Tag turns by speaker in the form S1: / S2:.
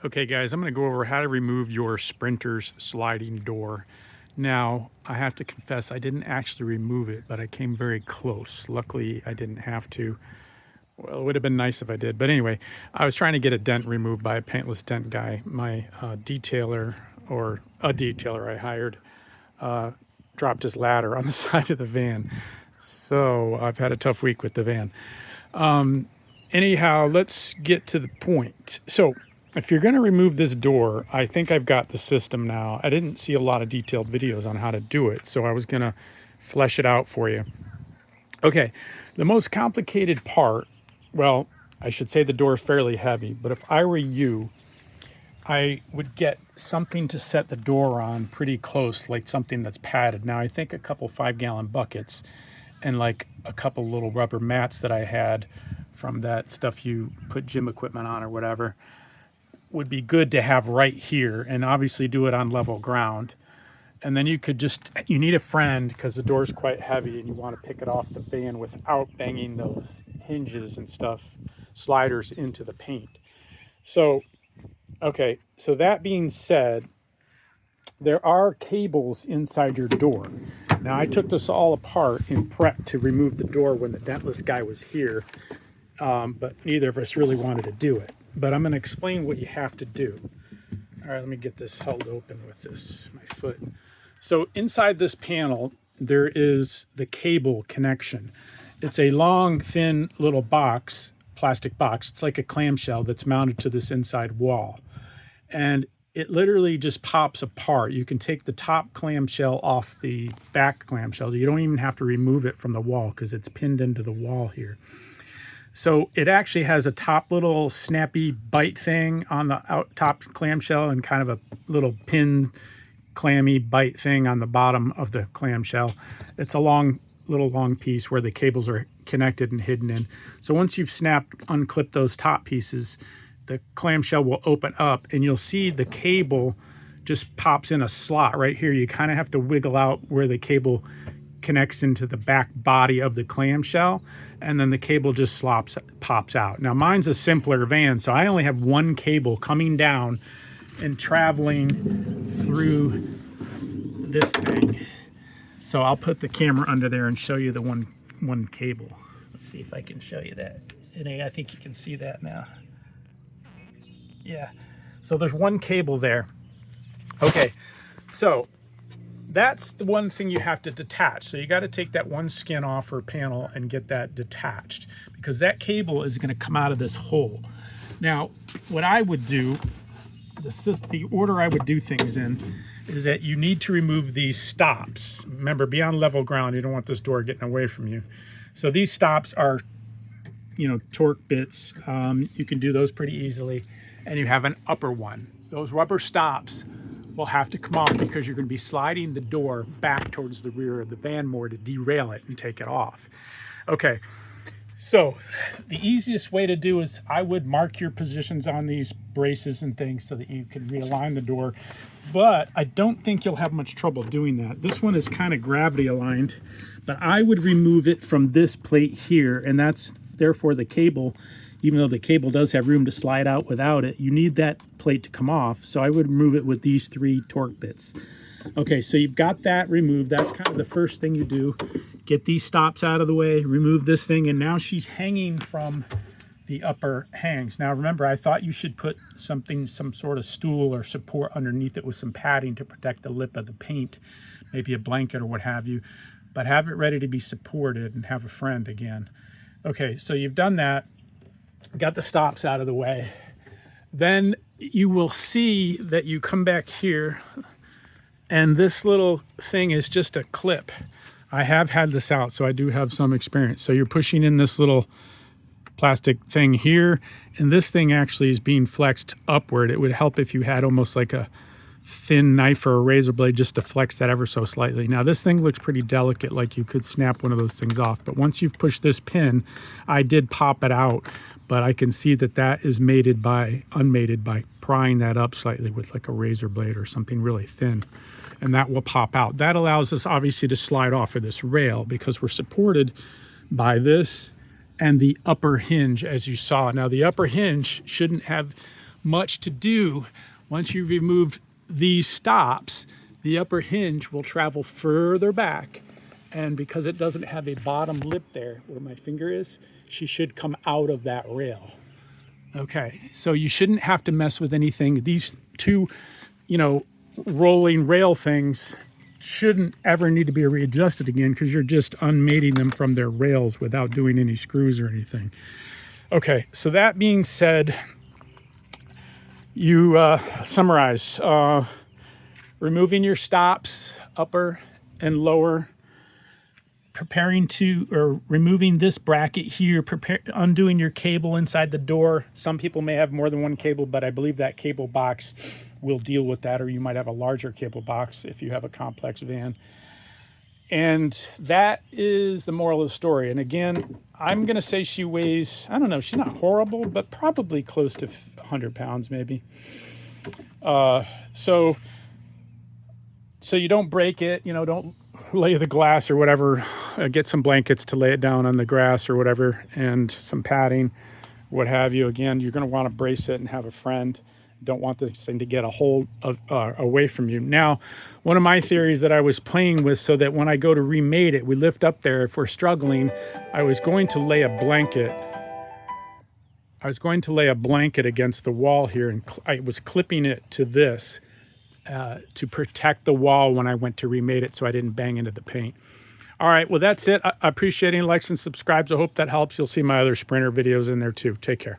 S1: Okay guys, I'm going to go over how to remove your Sprinter's sliding door. Now, I have to confess I didn't actually remove it, but I came very close. Luckily, I didn't have to. Well, it would have been nice if I did. But anyway, I was trying to get a dent removed by a paintless dent guy. My detailer, or a detailer I hired, dropped his ladder on the side of the van. So I've had a tough week with the van. Anyhow, let's get to the point. So if you're going to remove this door, I think I've got the system now. I didn't see a lot of detailed videos on how to do it, so I was going to flesh it out for you. Okay, the most complicated part, well, I should say the door is fairly heavy, but if I were you, I would get something to set the door on pretty close, like something that's padded. Now, I think a couple 5-gallon buckets and like a couple little rubber mats that I had from that stuff you put gym equipment on or whatever would be good to have right here, and obviously do it on level ground. And then you need a friend because the door is quite heavy and you want to pick it off the van without banging those hinges and stuff, sliders into the paint. So, okay, so that being said, there are cables inside your door. Now, I took this all apart in prep to remove the door when the dentless guy was here, but neither of us really wanted to do it. But I'm going to explain what you have to do. All right, let me get this held open with my foot. So inside this panel, there is the cable connection. It's a long, thin little box, plastic box. It's like a clamshell that's mounted to this inside wall. And it literally just pops apart. You can take the top clamshell off the back clamshell. You don't even have to remove it from the wall because it's pinned into the wall here. So it actually has a top little snappy bite thing on the top clamshell and kind of a little pin clammy bite thing on the bottom of the clamshell. It's a long piece where the cables are connected and hidden in. So once you've unclipped those top pieces, the clamshell will open up and you'll see the cable just pops in a slot right here. You kind of have to wiggle out where the cable connects into the back body of the clamshell, and then the cable just pops out. Now, mine's a simpler van, so I only have one cable coming down and traveling through this thing. So I'll put the camera under there and show you the one cable. Let's see if I can show you that. And I think you can see that now. Yeah, so there's one cable there. Okay, so that's the one thing you have to detach. So you got to take that one skin off or panel and get that detached, because that cable is going to come out of this hole. Now, what I would do, the order I would do things in, is that you need to remove these stops. Remember, be on level ground. You don't want this door getting away from you. So these stops are, torque bits. You can do those pretty easily. And you have an upper one. Those rubber stops will have to come off because you're going to be sliding the door back towards the rear of the van more to derail it and take it off. Okay, so the easiest way to do is I would mark your positions on these braces and things so that you can realign the door, but I don't think you'll have much trouble doing that. This one is kind of gravity aligned, but I would remove it from this plate here, and that's therefore the cable. Even though the cable does have room to slide out without it, you need that plate to come off. So I would remove it with these 3 torque bits. Okay, so you've got that removed. That's kind of the first thing you do. Get these stops out of the way, remove this thing, and now she's hanging from the upper hangs. Now remember, I thought you should put some sort of stool or support underneath it with some padding to protect the lip of the paint, maybe a blanket or what have you, but have it ready to be supported and have a friend again. Okay, so you've done that. Got the stops out of the way. Then you will see that you come back here and this little thing is just a clip. I have had this out, so I do have some experience. So you're pushing in this little plastic thing here, and this thing actually is being flexed upward. It would help if you had almost like a thin knife or a razor blade just to flex that ever so slightly. Now this thing looks pretty delicate, like you could snap one of those things off, but once you've pushed this pin, I did pop it out, but I can see that is unmated by prying that up slightly with like a razor blade or something really thin, and that will pop out. That allows us obviously to slide off of this rail because we're supported by this and the upper hinge, as you saw. Now the upper hinge shouldn't have much to do. Once you've removed these stops, the upper hinge will travel further back. And because it doesn't have a bottom lip there where my finger is, she should come out of that rail. Okay, so you shouldn't have to mess with anything. These two, rolling rail things shouldn't ever need to be readjusted again because you're just unmating them from their rails without doing any screws or anything. Okay, so that being said, you summarize. Removing your stops, upper and lower, removing this bracket here, undoing your cable inside the door. Some people may have more than one cable, but I believe that cable box will deal with that, or you might have a larger cable box if you have a complex van. And that is the moral of the story. And again, I'm going to say she weighs, I don't know, she's not horrible, but probably close to 100 pounds maybe. So you don't break it, don't lay the glass or whatever, get some blankets to lay it down on the grass or whatever, and some padding, what have you. Again, you're going to want to brace it and have a friend. Don't want this thing to get a hold of, away from you. Now, one of my theories that I was playing with, so that when I go to remate it, we lift up there, if we're struggling, I was going to lay a blanket. Against the wall here, and I was clipping it to this to protect the wall when I went to remate it so I didn't bang into the paint. All right, well, that's it. I appreciate any likes and subscribes. I hope that helps. You'll see my other Sprinter videos in there too. Take care.